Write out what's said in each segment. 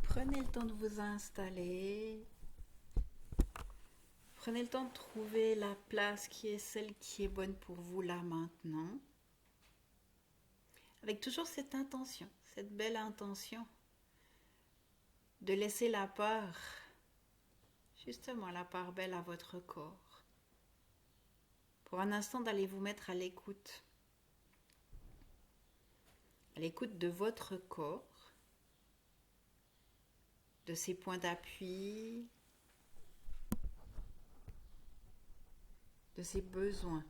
Prenez le temps de vous installer. Prenez le temps de trouver la place qui est celle qui est bonne pour vous là maintenant. Avec toujours cette intention, cette belle intention de laisser la part, justement la part belle à votre corps. Pour un instant d'aller vous mettre à l'écoute de votre corps, de ses points d'appui, de ses besoins.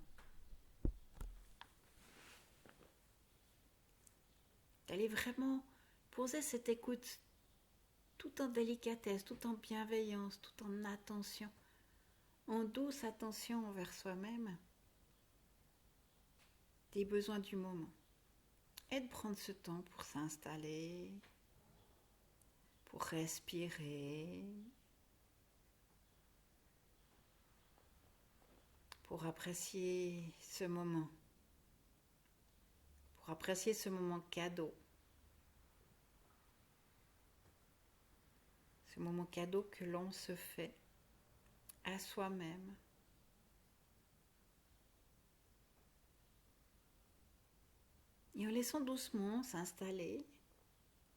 D'aller vraiment poser cette écoute tout en délicatesse, tout en bienveillance, tout en attention, en douce attention envers soi-même, des besoins du moment. Et de prendre ce temps pour s'installer, pour respirer, pour apprécier ce moment. Pour apprécier ce moment cadeau. Ce moment cadeau que l'on se fait à soi-même. Et en laissant doucement s'installer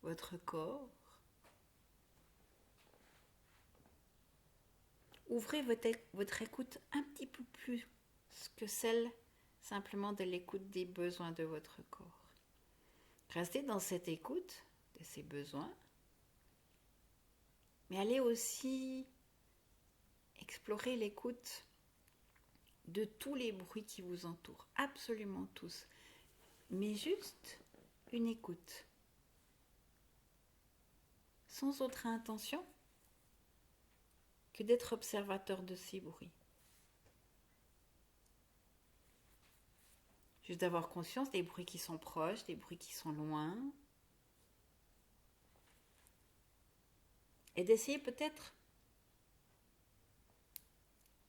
votre corps, ouvrez votre écoute un petit peu plus que celle simplement de l'écoute des besoins de votre corps. Restez dans cette écoute de ces besoins, mais allez aussi explorer l'écoute de tous les bruits qui vous entourent, absolument tous, mais juste une écoute, sans autre intention que d'être observateur de ces bruits. Juste d'avoir conscience des bruits qui sont proches, des bruits qui sont loin. Et d'essayer peut-être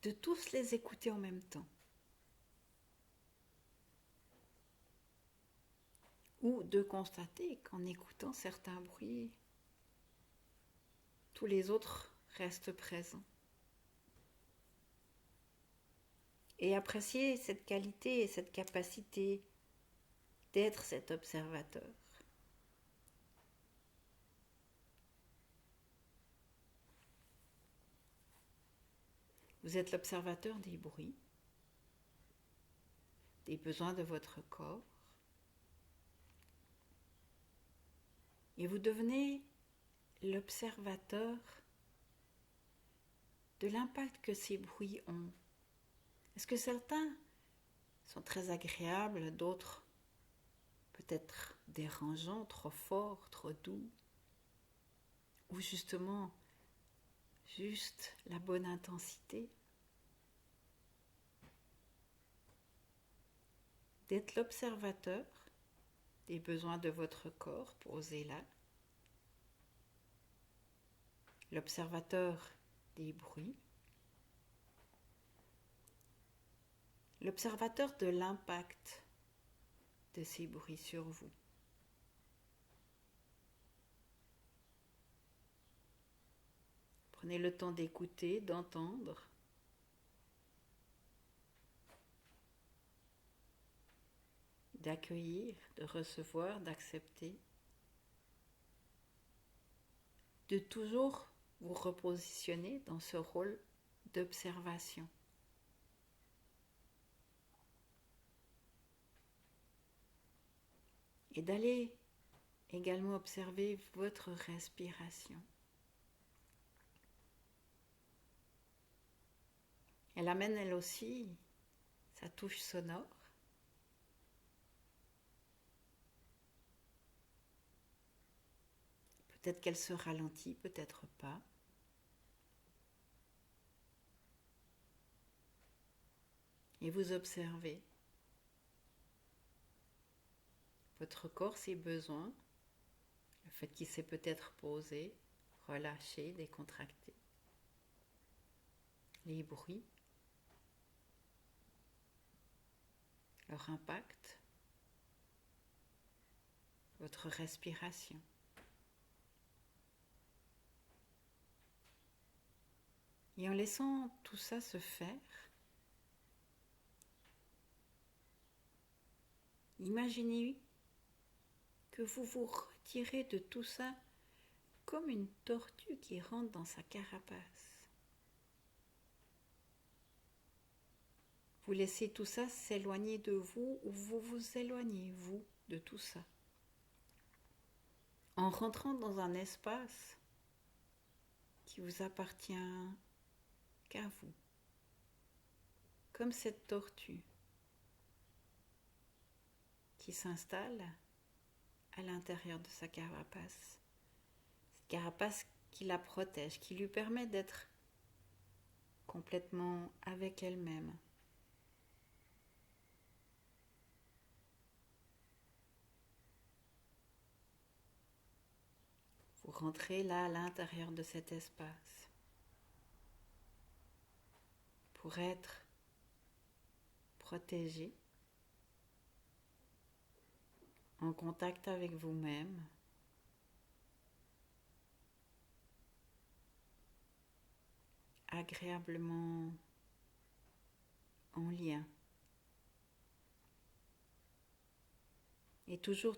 de tous les écouter en même temps. Ou de constater qu'en écoutant certains bruits, tous les autres restent présents. Et apprécier cette qualité et cette capacité d'être cet observateur. Vous êtes l'observateur des bruits, des besoins de votre corps. Et vous devenez l'observateur de l'impact que ces bruits ont. Est-ce que certains sont très agréables, d'autres peut-être dérangeants, trop forts, trop doux, ou justement juste la bonne intensité? D'être l'observateur des besoins de votre corps, posé là, l'observateur des bruits, l'observateur de l'impact de ces bruits sur vous. Prenez le temps d'écouter, d'entendre, d'accueillir, de recevoir, d'accepter, de toujours vous repositionner dans ce rôle d'observation. Et d'aller également observer votre respiration. Elle amène elle aussi sa touche sonore. Peut-être qu'elle se ralentit, peut-être pas. Et vous observez votre corps, ses besoins, le fait qu'il s'est peut-être posé, relâché, décontracté, les bruits, leur impact, votre respiration. Et en laissant tout ça se faire, imaginez que vous vous retirez de tout ça comme une tortue qui rentre dans sa carapace. Vous laissez tout ça s'éloigner de vous ou vous vous éloignez, vous, de tout ça. En rentrant dans un espace qui vous appartient qu'à vous. Comme cette tortue qui s'installe à l'intérieur de sa carapace. Cette carapace qui la protège, qui lui permet d'être complètement avec elle-même. Vous rentrez là à l'intérieur de cet espace pour être protégé, en contact avec vous-même, agréablement en lien. Et toujours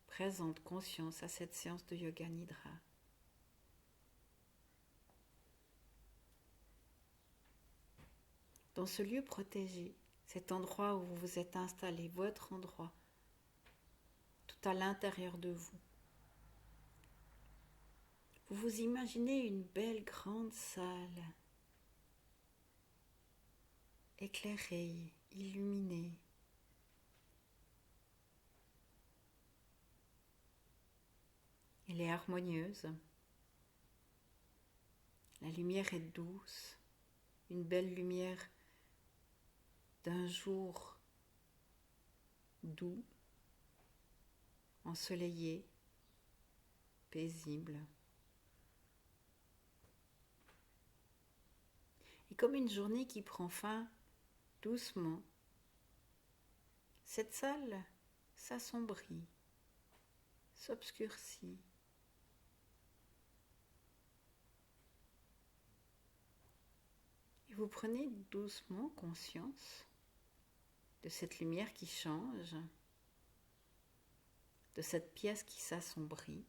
présente conscience à cette séance de Yoga Nidra. Dans ce lieu protégé, cet endroit où vous vous êtes installé, votre endroit, tout à l'intérieur de vous, vous vous imaginez une belle grande salle, éclairée, illuminée. Elle est harmonieuse. La lumière est douce, une belle lumière d'un jour doux, ensoleillé, paisible. Et comme une journée qui prend fin doucement, cette salle s'assombrit, s'obscurcit. Et vous prenez doucement conscience de cette lumière qui change, de cette pièce qui s'assombrit,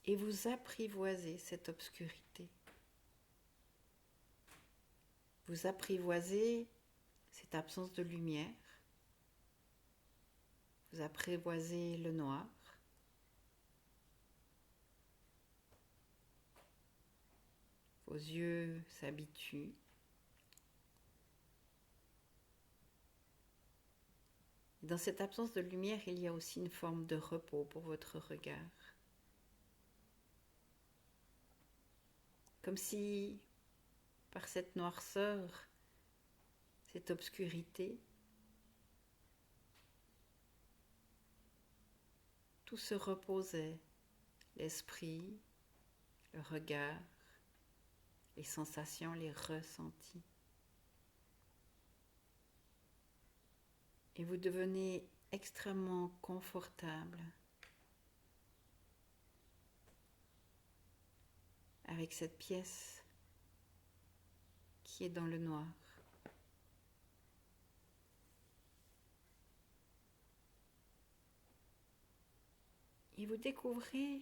et vous apprivoisez cette obscurité. Vous apprivoisez cette absence de lumière, vous apprivoisez le noir, vos yeux s'habituent. Dans cette absence de lumière, il y a aussi une forme de repos pour votre regard. Comme si, par cette noirceur, cette obscurité, tout se reposait, l'esprit, le regard, les sensations, les ressentis. Et vous devenez extrêmement confortable avec cette pièce qui est dans le noir. Et vous découvrez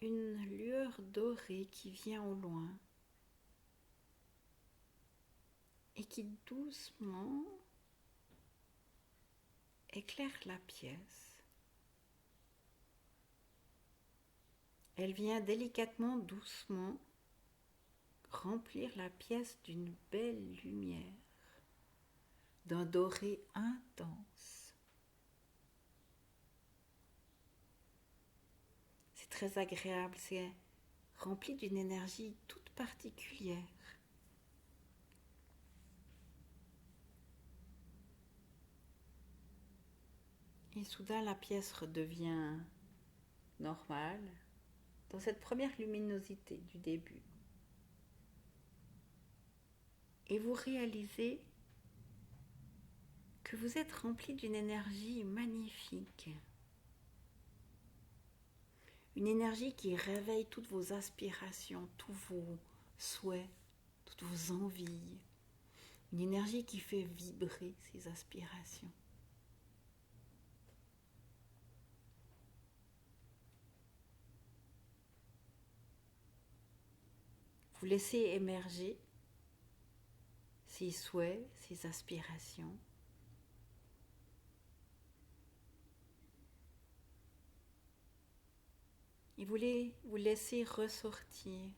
une lueur dorée qui vient au loin et qui doucement éclaire la pièce. Elle vient délicatement, doucement, remplir la pièce d'une belle lumière, d'un doré intense. C'est très agréable, c'est rempli d'une énergie toute particulière. Et soudain, la pièce redevient normale, dans cette première luminosité du début. Et vous réalisez que vous êtes rempli d'une énergie magnifique. Une énergie qui réveille toutes vos aspirations, tous vos souhaits, toutes vos envies. Une énergie qui fait vibrer ces aspirations. Vous laissez émerger ces souhaits, ces aspirations. Et vous laissez ressortir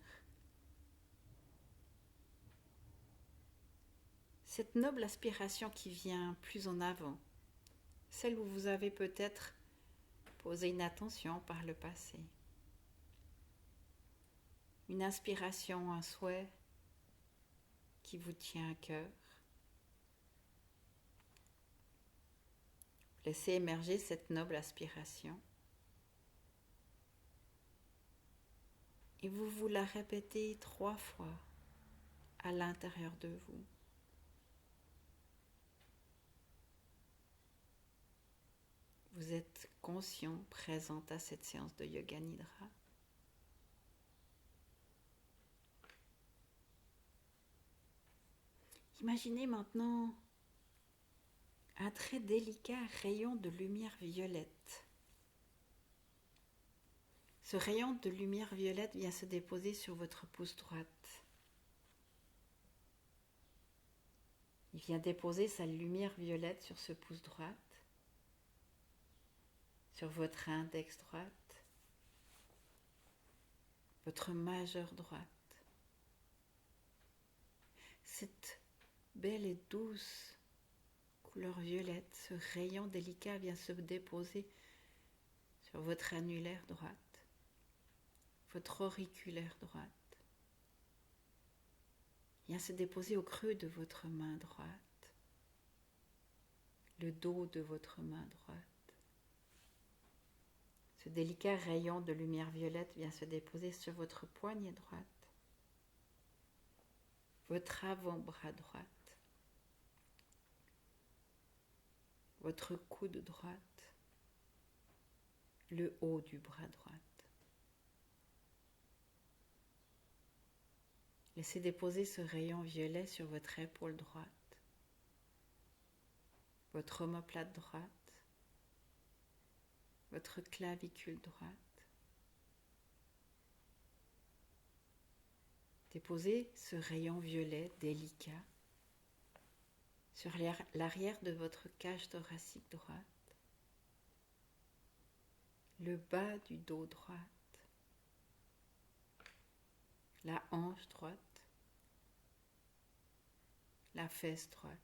cette noble aspiration qui vient plus en avant, celle où vous avez peut-être posé une attention par le passé. Une inspiration, un souhait qui vous tient à cœur. Laissez émerger cette noble aspiration. Et vous la répétez 3 fois à l'intérieur de vous. Vous êtes conscient, présente à cette séance de Yoga Nidra. Imaginez maintenant un très délicat rayon de lumière violette. Ce rayon de lumière violette vient se déposer sur votre pouce droite. Il vient déposer sa lumière violette sur ce pouce droite, sur votre index droite, votre majeur droite. Cette belle et douce couleur violette, ce rayon délicat vient se déposer sur votre annulaire droite, votre auriculaire droite. Vient se déposer au creux de votre main droite, le dos de votre main droite. Ce délicat rayon de lumière violette vient se déposer sur votre poignet droite, votre avant-bras droite, votre coude droite, le haut du bras droite. Laissez déposer ce rayon violet sur votre épaule droite, votre omoplate droite, votre clavicule droite. Déposez ce rayon violet délicat sur l'arrière de votre cage thoracique droite, le bas du dos droit, la hanche droite, la fesse droite.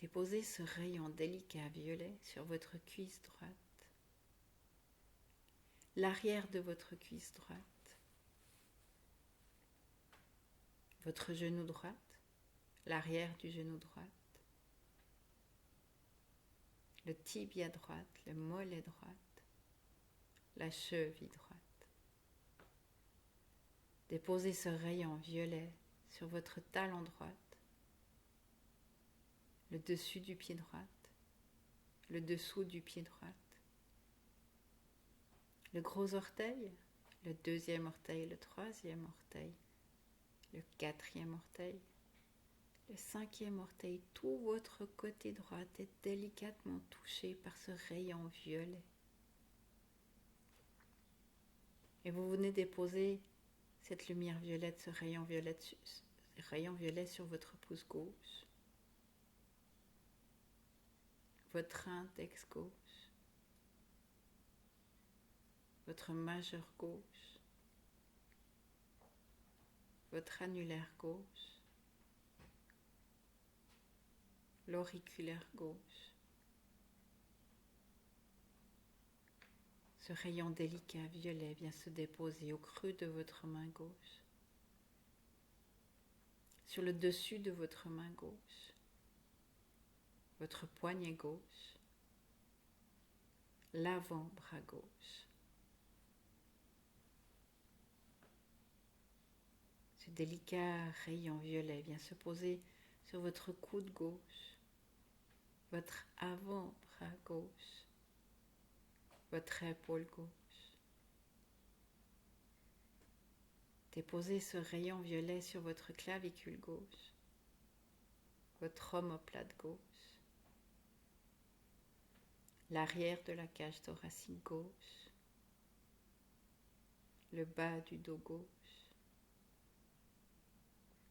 Déposez ce rayon délicat violet sur votre cuisse droite, l'arrière de votre cuisse droite, votre genou droit, l'arrière du genou droit, le tibia droit, le mollet droit, la cheville droite. Déposez ce rayon violet sur votre talon droit, le dessus du pied droit, le dessous du pied droit, le gros orteil, le deuxième orteil, le troisième orteil, le quatrième orteil, le cinquième orteil. Tout votre côté droit est délicatement touché par ce rayon violet. Et vous venez déposer cette lumière violette, ce rayon violet sur votre pouce gauche, votre index gauche, votre majeur gauche, votre annulaire gauche, l'auriculaire gauche. Ce rayon délicat violet vient se déposer au creux de votre main gauche, sur le dessus de votre main gauche, votre poignet gauche, l'avant-bras gauche. Ce délicat rayon violet vient se poser sur votre coude gauche, votre avant-bras gauche, votre épaule gauche. Déposez ce rayon violet sur votre clavicule gauche, votre omoplate gauche, l'arrière de la cage thoracique gauche, le bas du dos gauche,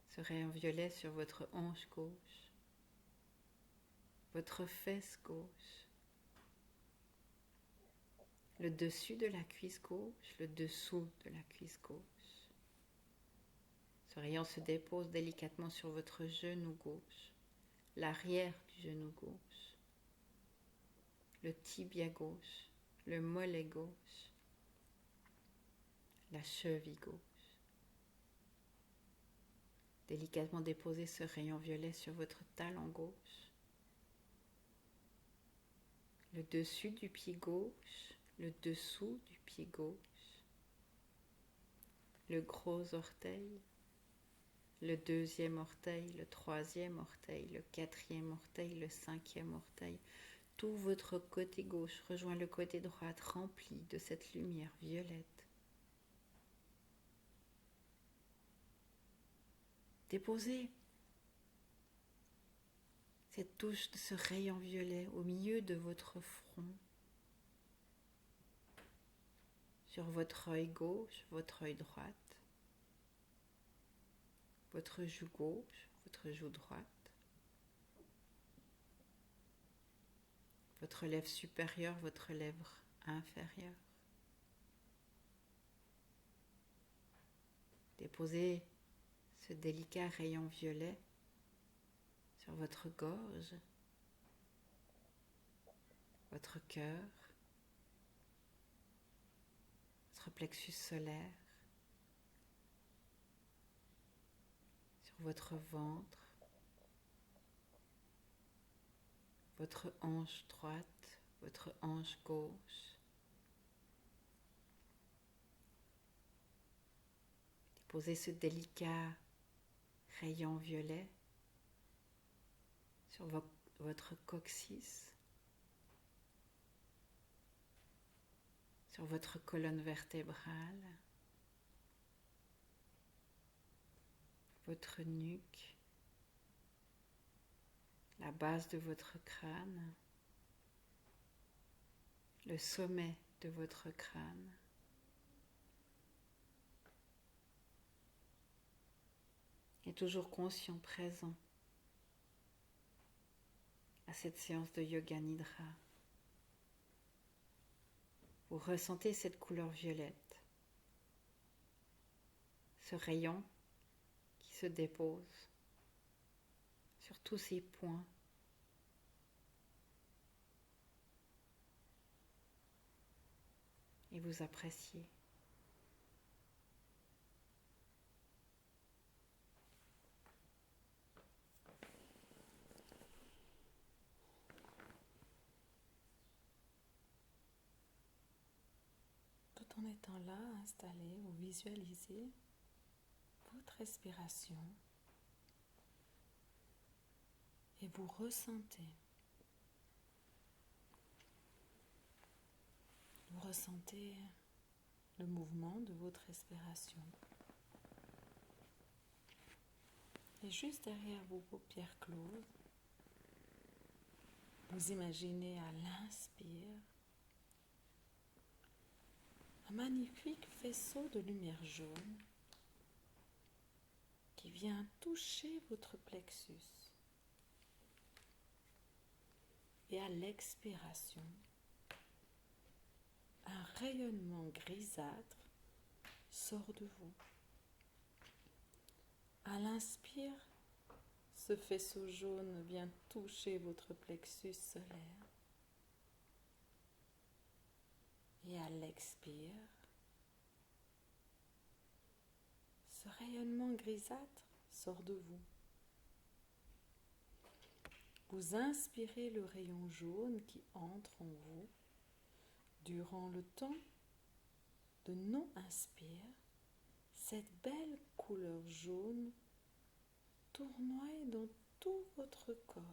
ce rayon violet sur votre hanche gauche, votre fesse gauche, le dessus de la cuisse gauche, le dessous de la cuisse gauche. Ce rayon se dépose délicatement sur votre genou gauche, l'arrière du genou gauche, le tibia gauche, le mollet gauche, la cheville gauche. Délicatement déposez ce rayon violet sur votre talon gauche, le dessus du pied gauche, le dessous du pied gauche, le gros orteil, le deuxième orteil, le troisième orteil, le quatrième orteil, le cinquième orteil. Tout votre côté gauche rejoint le côté droit rempli de cette lumière violette. Déposez cette touche de ce rayon violet au milieu de votre front, sur votre œil gauche, votre œil droite, votre joue gauche, votre joue droite, votre lèvre supérieure, votre lèvre inférieure. Déposez ce délicat rayon violet sur votre gorge, votre cœur, votre plexus solaire, sur votre ventre, votre hanche droite, votre hanche gauche. Déposez ce délicat rayon violet sur votre coccyx, sur votre colonne vertébrale, votre nuque, la base de votre crâne, le sommet de votre crâne. Et toujours conscient, présent à cette séance de Yoga Nidra. Vous ressentez cette couleur violette, ce rayon qui se dépose sur tous ces points. Et vous appréciez. Tout en étant là, installé ou visualisez votre respiration et vous ressentez. Vous ressentez le mouvement de votre respiration. Et juste derrière vos paupières closes, vous imaginez à l'inspire un magnifique faisceau de lumière jaune qui vient toucher votre plexus. Et à l'expiration, un rayonnement grisâtre sort de vous. À l'inspire, ce faisceau jaune vient toucher votre plexus solaire. Et à l'expire, ce rayonnement grisâtre sort de vous. Vous inspirez le rayon jaune qui entre en vous. Durant le temps de non-inspire, cette belle couleur jaune tournoie dans tout votre corps.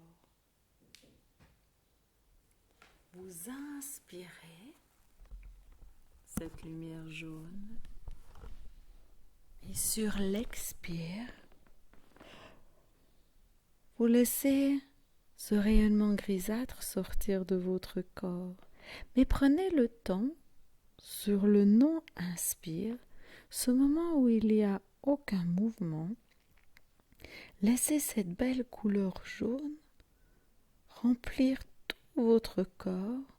Vous inspirez cette lumière jaune. Et sur l'expire, vous laissez ce rayonnement grisâtre sortir de votre corps. Mais prenez le temps, sur le non-inspire, ce moment où il n'y a aucun mouvement, laissez cette belle couleur jaune remplir tout votre corps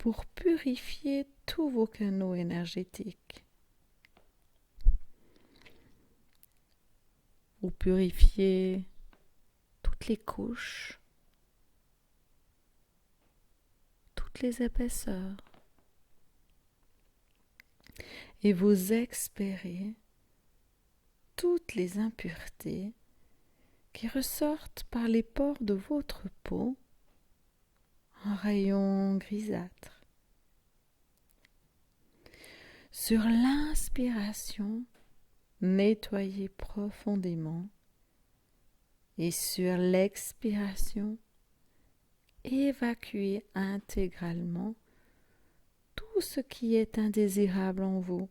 pour purifier tous vos canaux énergétiques. Vous purifiez toutes les couches, toutes les épaisseurs, et vous expirez toutes les impuretés qui ressortent par les pores de votre peau en rayons grisâtres. Sur l'inspiration, nettoyez profondément et sur l'expiration, évacuez intégralement tout ce qui est indésirable en vous.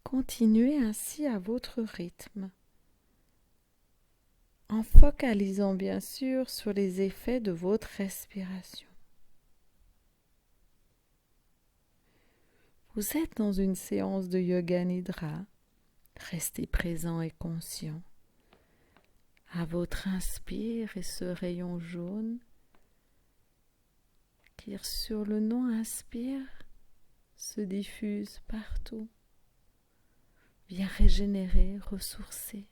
Continuez ainsi à votre rythme, en focalisant bien sûr sur les effets de votre respiration. Vous êtes dans une séance de Yoga Nidra. Restez présent et conscient. À votre inspire et ce rayon jaune qui sur le non-inspire se diffuse partout. Vient régénérer, ressourcer.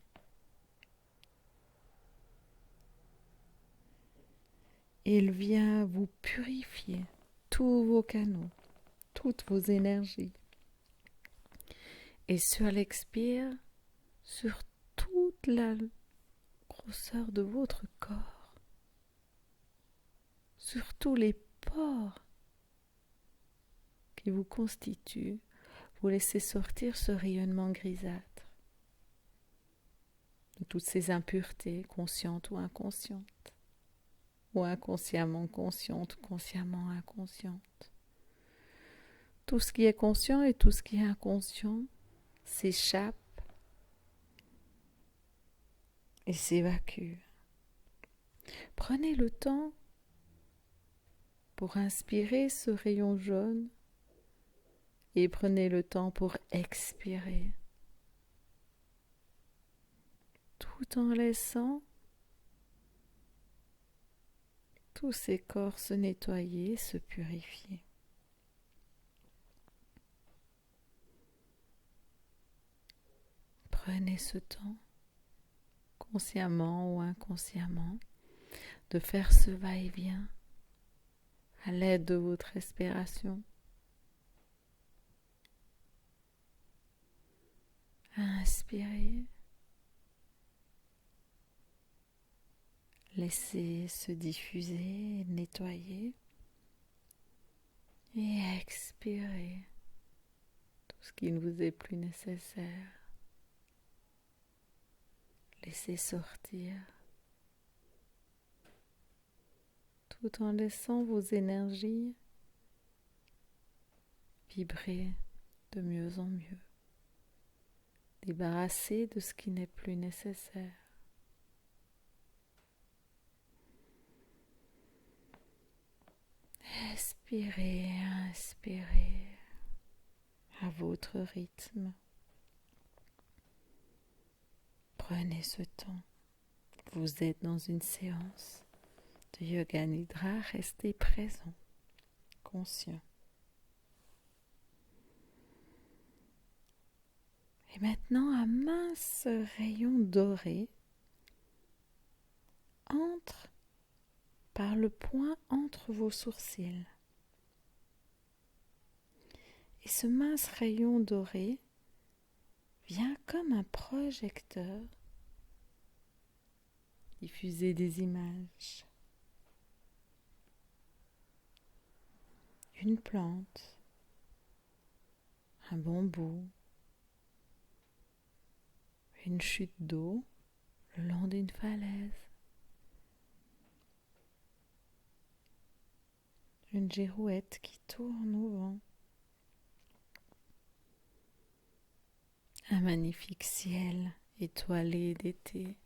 Il vient vous purifier tous vos canaux, toutes vos énergies. Et sur l'expire, sur toute la grosseur de votre corps, sur tous les pores qui vous constituent, vous laissez sortir ce rayonnement grisâtre de toutes ces impuretés, conscientes ou inconscientes, ou inconsciemment conscientes, consciemment inconscientes. Tout ce qui est conscient et tout ce qui est inconscient s'échappe et s'évacue. Prenez le temps pour inspirer ce rayon jaune et prenez le temps pour expirer, tout en laissant tous ces corps se nettoyer, se purifier. Prenez ce temps, consciemment ou inconsciemment, de faire ce va-et-vient à l'aide de votre respiration. Inspirez. Laissez se diffuser, nettoyer. Et expirez tout ce qui ne vous est plus nécessaire. Laissez sortir, tout en laissant vos énergies vibrer de mieux en mieux, débarrasser de ce qui n'est plus nécessaire. Expirez, inspirez à votre rythme. Prenez ce temps. Vous êtes dans une séance de Yoga Nidra. Restez présent, conscient. Et maintenant, un mince rayon doré entre par le point entre vos sourcils. Et ce mince rayon doré vient comme un projecteur diffuser des images. Une plante, un bambou, une chute d'eau le long d'une falaise, une girouette qui tourne au vent. Un magnifique ciel étoilé d'été.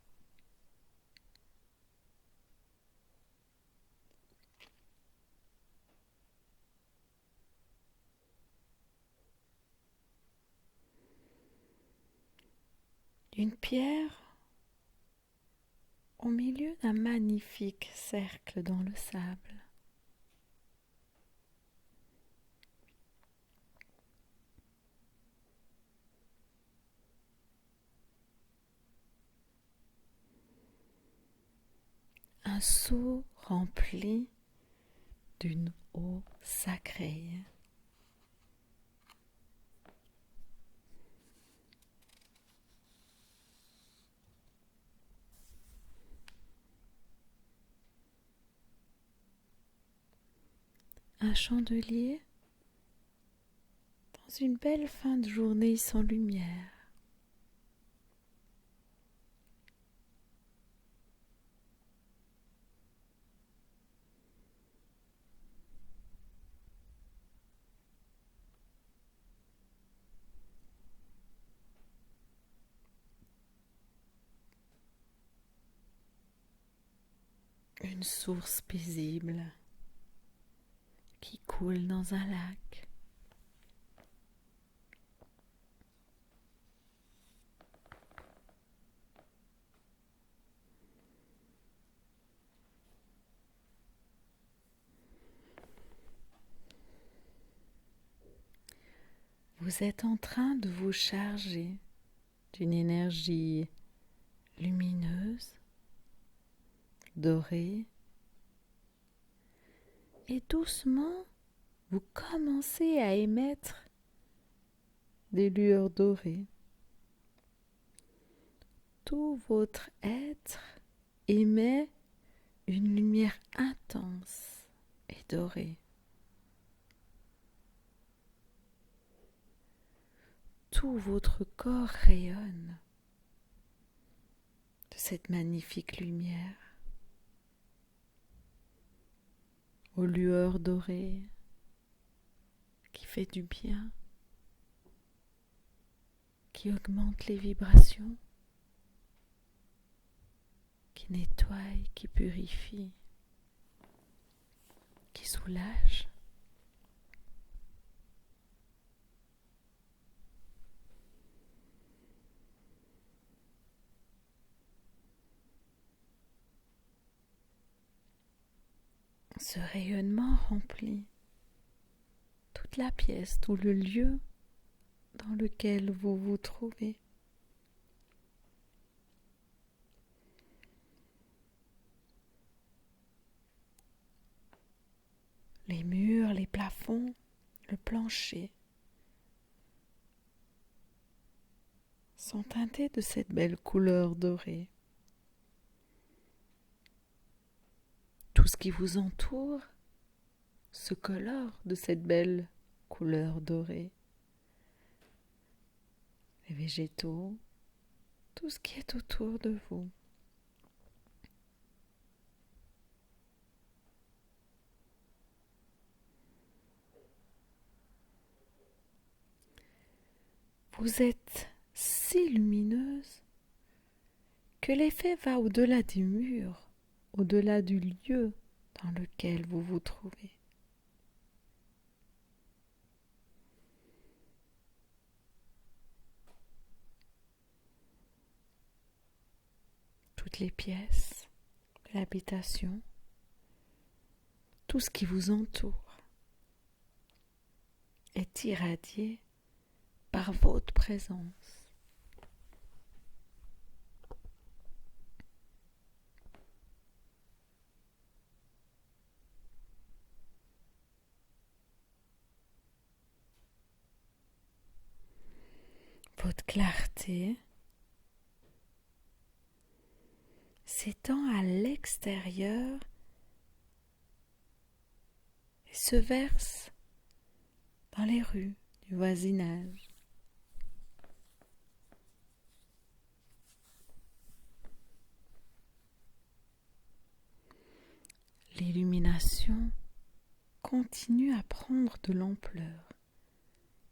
Une pierre au milieu d'un magnifique cercle dans le sable. Un seau rempli d'une eau sacrée. Un chandelier dans une belle fin de journée sans lumière. Une source paisible qui coule dans un lac. Vous êtes en train de vous charger d'une énergie lumineuse, dorée, et doucement, vous commencez à émettre des lueurs dorées. Tout votre être émet une lumière intense et dorée. Tout votre corps rayonne de cette magnifique lumière aux lueurs dorées qui fait du bien, qui augmente les vibrations, qui nettoie, qui purifie, qui soulage. Ce rayonnement remplit toute la pièce, tout le lieu dans lequel vous vous trouvez. Les murs, les plafonds, le plancher sont teintés de cette belle couleur dorée. Tout ce qui vous entoure se colore de cette belle couleur dorée. Les végétaux, tout ce qui est autour de vous. Vous êtes si lumineuse que l'effet va au-delà des murs, au-delà du lieu dans lequel vous vous trouvez. Toutes les pièces de l'habitation, tout ce qui vous entoure est irradié par votre présence. Votre clarté s'étend à l'extérieur et se verse dans les rues du voisinage. L'illumination continue à prendre de l'ampleur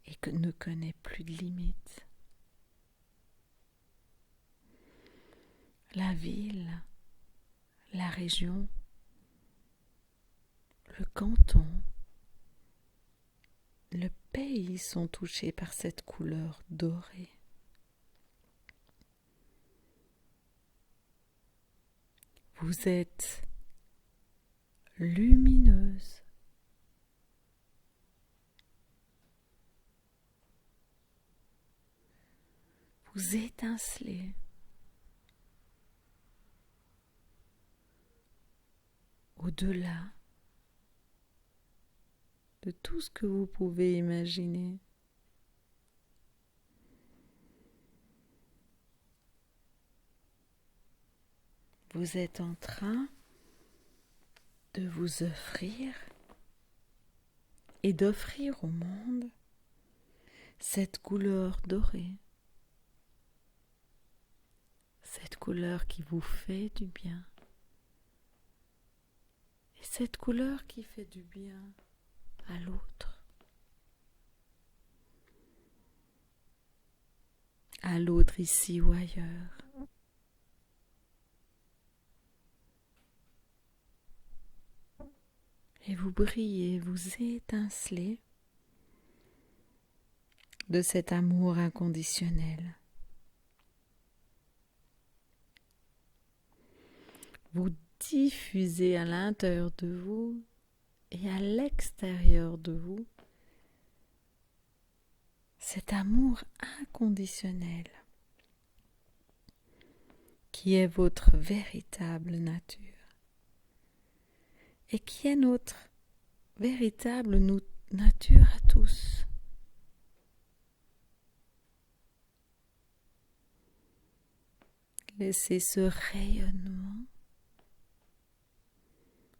et que ne connaît plus de limites. La ville, la région, le canton, le pays sont touchés par cette couleur dorée. Vous êtes lumineuse. Vous étincelez. Au-delà de tout ce que vous pouvez imaginer. Vous êtes en train de vous offrir et d'offrir au monde cette couleur dorée, cette couleur qui vous fait du bien, et cette couleur qui fait du bien à l'autre ici ou ailleurs. Et vous brillez, vous étincelez de cet amour inconditionnel. Vous diffusez à l'intérieur de vous et à l'extérieur de vous cet amour inconditionnel qui est votre véritable nature et qui est notre véritable nature à tous. Laissez ce rayonnement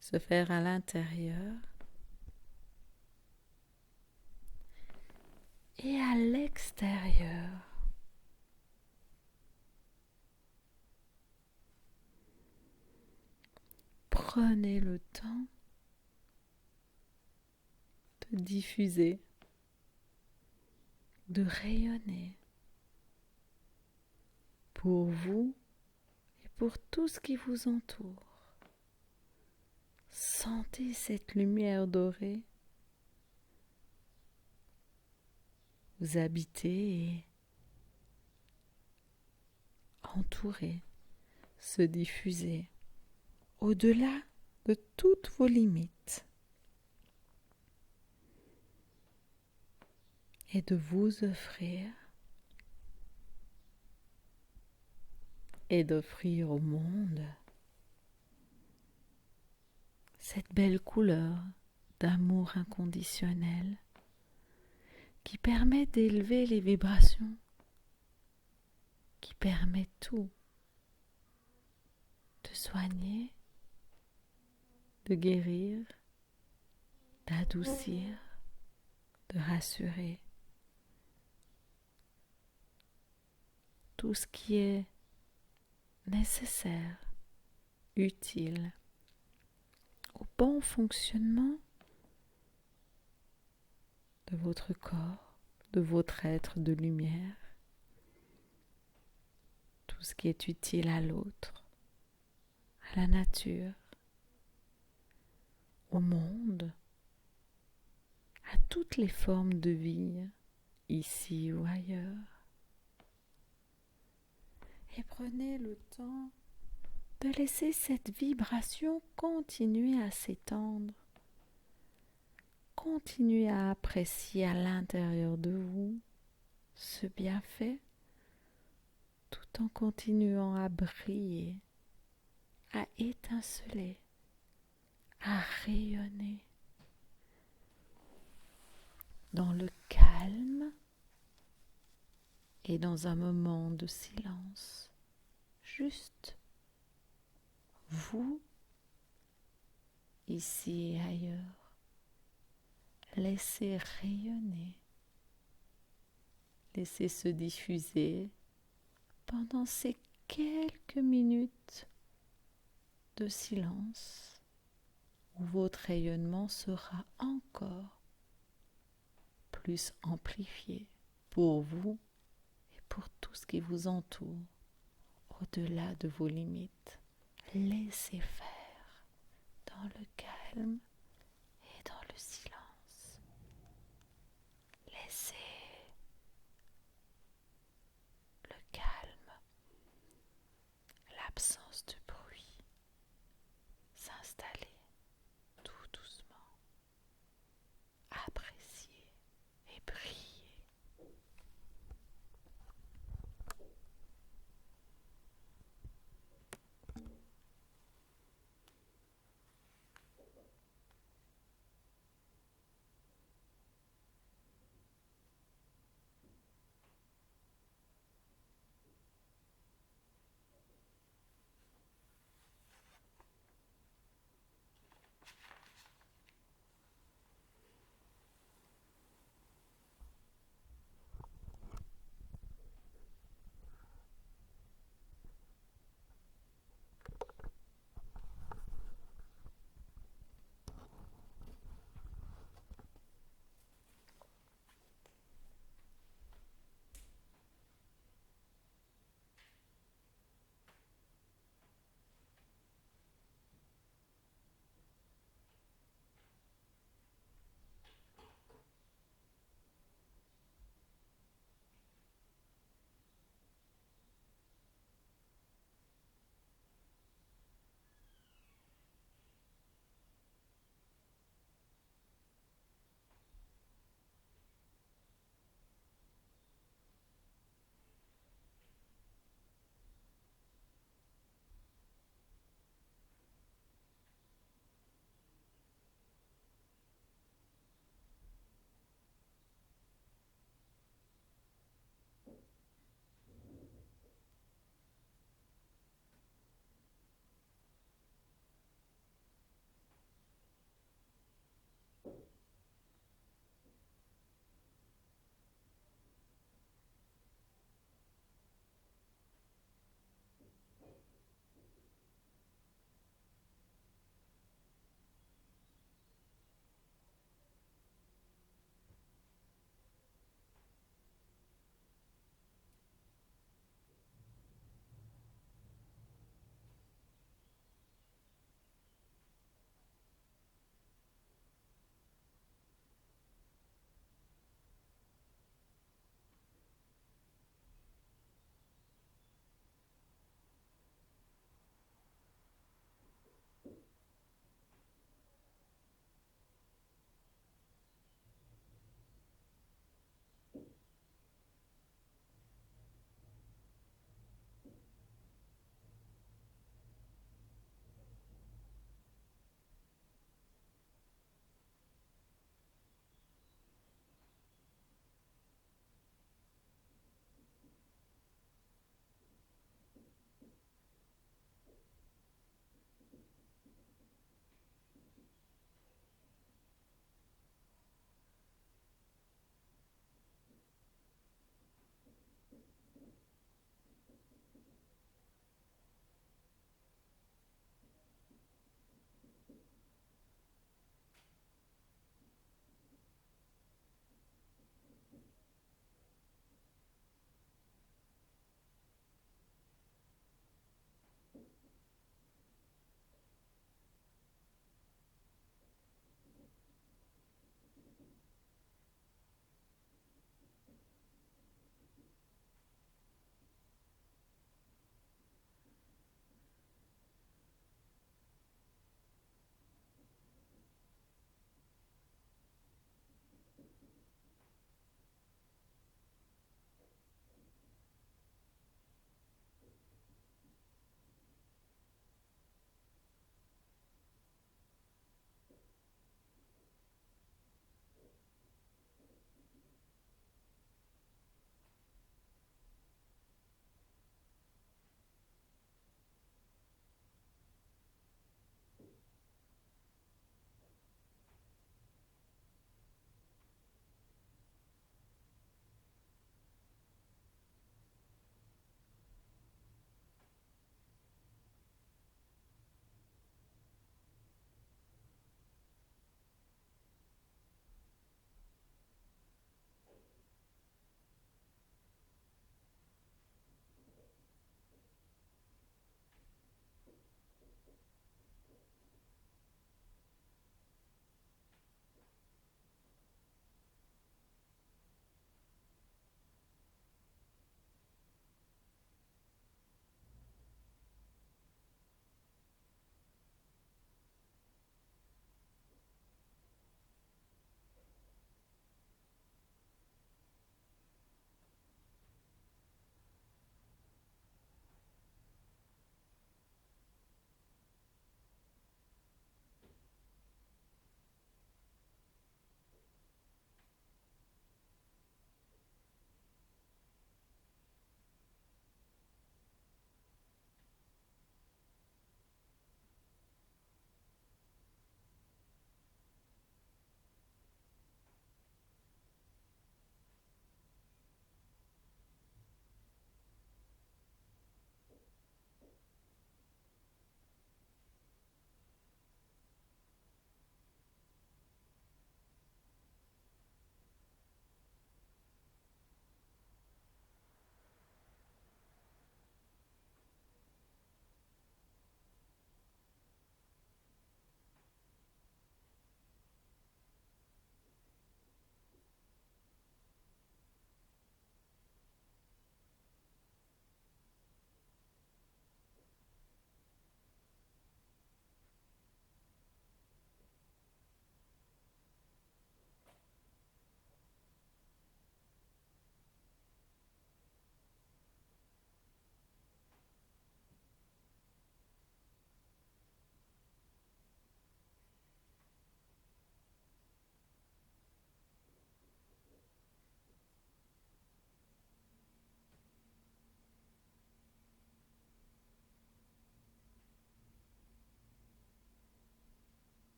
se faire à l'intérieur et à l'extérieur. Prenez le temps de diffuser, de rayonner pour vous et pour tout ce qui vous entoure. Sentez cette lumière dorée vous habiter et entourer, se diffuser au-delà de toutes vos limites et de vous offrir et d'offrir au monde cette belle couleur d'amour inconditionnel qui permet d'élever les vibrations, qui permet tout, de soigner, de guérir, d'adoucir, de rassurer. Tout ce qui est nécessaire, utile, au bon fonctionnement de votre corps, de votre être de lumière, tout ce qui est utile à l'autre, à la nature, au monde, à toutes les formes de vie, ici ou ailleurs. Et prenez le temps de laisser cette vibration continuer à s'étendre. Continuez à apprécier à l'intérieur de vous ce bienfait tout en continuant à briller, à étinceler, à rayonner dans le calme et dans un moment de silence. Juste vous, ici et ailleurs. Laissez rayonner, laissez se diffuser pendant ces quelques minutes de silence où votre rayonnement sera encore plus amplifié pour vous et pour tout ce qui vous entoure, au-delà de vos limites. Laissez faire dans le calme et dans le silence. Laissez le calme, l'absence de bruit s'installer tout doucement. Appréciez et brillez.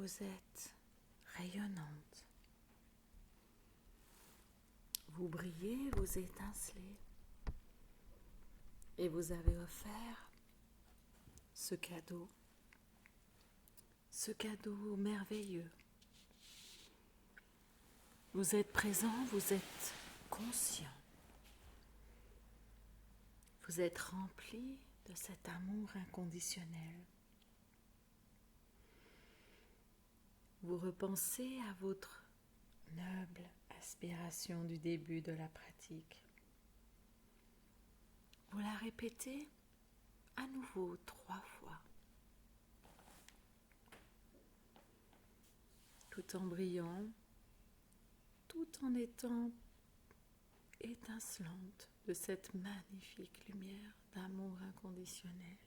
vous êtes rayonnante. Vous brillez, vous étincelez. Et vous avez offert ce cadeau merveilleux. Vous êtes présent, vous êtes conscient. Vous êtes rempli de cet amour inconditionnel. Vous repensez à votre noble aspiration du début de la pratique. Vous la répétez à nouveau 3 fois. Tout en brillant, tout en étant étincelante de cette magnifique lumière d'amour inconditionnel.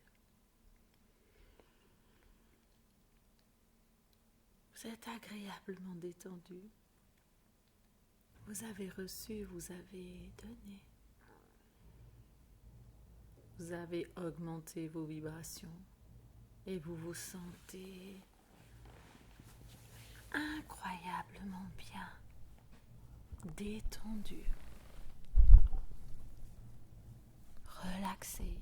Vous êtes agréablement détendu. Vous avez reçu, vous avez donné. Vous avez augmenté vos vibrations et vous vous sentez incroyablement bien, détendu, relaxé,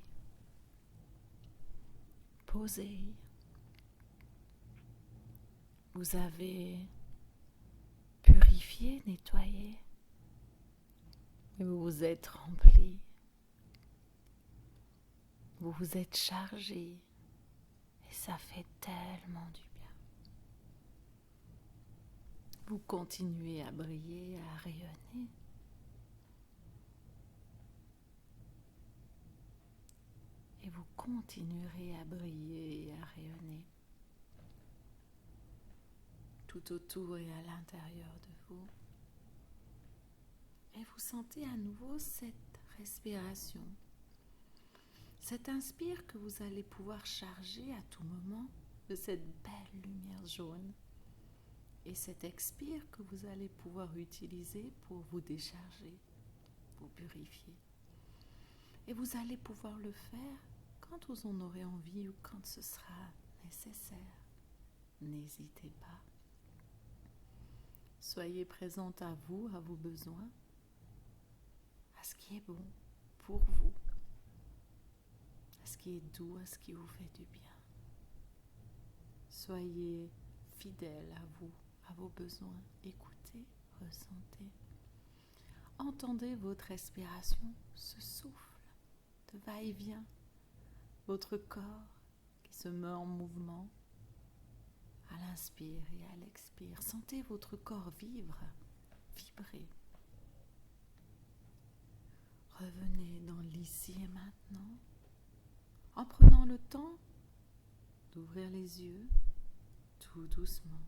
posé. Vous avez purifié, nettoyé, et vous vous êtes rempli. Vous vous êtes chargé et ça fait tellement du bien. Vous continuez à briller, à rayonner. Et vous continuerez à briller et à rayonner tout autour et à l'intérieur de vous. Et vous sentez à nouveau cette respiration. Cet inspire que vous allez pouvoir charger à tout moment de cette belle lumière jaune. Et cet expire que vous allez pouvoir utiliser pour vous décharger, vous purifier. Et vous allez pouvoir le faire quand vous en aurez envie ou quand ce sera nécessaire. N'hésitez pas. Soyez présente à vous, à vos besoins, à ce qui est bon pour vous, à ce qui est doux, à ce qui vous fait du bien. Soyez fidèle à vous, à vos besoins. Écoutez, ressentez. Entendez votre respiration, ce souffle de va-et-vient, votre corps qui se met en mouvement à l'inspire et à l'expire. Sentez votre corps vibrer. Revenez dans l'ici et maintenant en prenant le temps d'ouvrir les yeux tout doucement.